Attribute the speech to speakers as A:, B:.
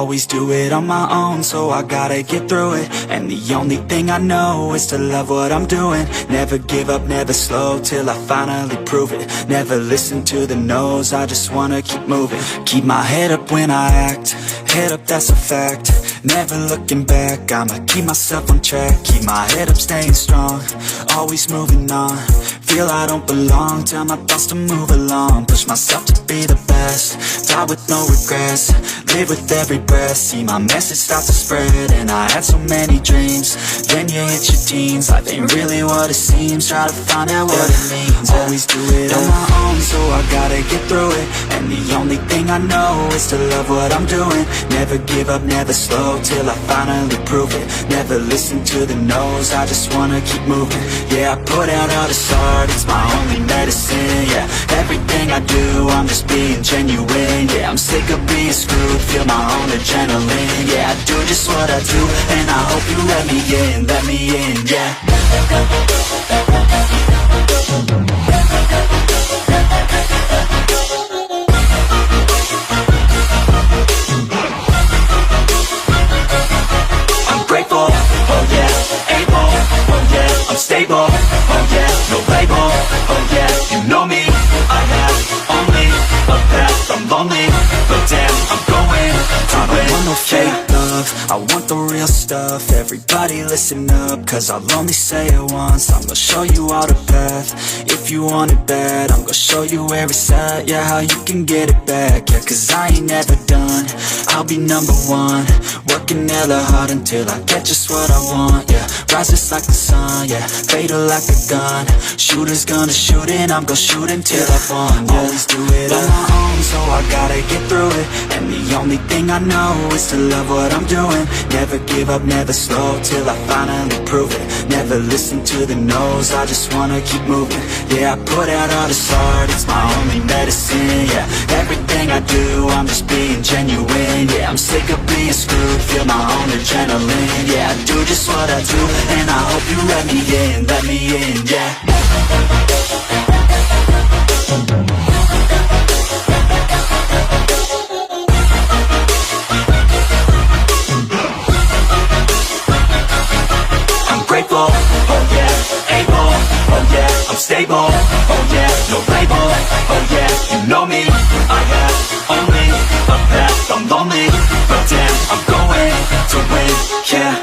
A: always do it on my own, so I gotta get through it. And the only thing I know is to love what I'm doing. Never give up, never slow, till I finally prove it. Never listen to the no's, I just wanna keep moving. Keep my head up when I act, head up, that's a fact. Never looking back, I'ma keep myself on track. Keep my head up, staying strong, always moving on. Feel I don't belong, tell my thoughts to move along. Push myself to be the best, die with no regrets. Live with every breath, see my message start to spread. And I had so many dreams, then you hit your teens. Life ain't really what it seems, try to find out what it means. Always do it on my own, so I gotta get through it. And the only thing I know is to love what I'm doing. Never give up, never slow, till I finally prove it. Never listen to the no's, I just wanna keep moving. Yeah, I put out all this art, it's my only medicine. Yeah, everything I do, I'm just being genuine. Yeah, I'm sick of being screwed, feel my own adrenaline. Yeah, I do just what I do, and I hope you let me in, yeah. I'm grateful, oh yeah, able, oh yeah, I'm stable, oh yeah, no label, oh yeah, you know me, I have only a path, I'm lonely, but damn, I'm going to win. I don't want no fake love, I want the real stuff. Everybody listen up, cause I'll only say it once. I'm gonna show you all the path, if you want it bad. I'm gonna show you where it's at, yeah, how you can get it back. Yeah, cause I ain't never done, I'll be number one. Working hella hard until I get just what I want, yeah. Rises like the sun, yeah, fatal like a gun. Shooter's gonna shoot and I'm gonna shoot until I've won, yeah. Always do it on my own, so I gotta get through it. And the only thing I know is to love what I'm doing. Never give up, never slow, till I finally prove it. Never listen to the no's, I just wanna keep moving. Yeah, I put out all this art, it's my only medicine. Yeah, everything I do, I'm just being genuine. Yeah, I'm sick of being screwed, feel my own adrenaline. Yeah, I do just what I do, and I hope you let me in, yeah. I'm grateful, oh yeah, able, oh yeah, I'm stable, oh yeah, no label, oh yeah, you know me, I have only a path, I'm lonely, but damn, I'm going to win, yeah.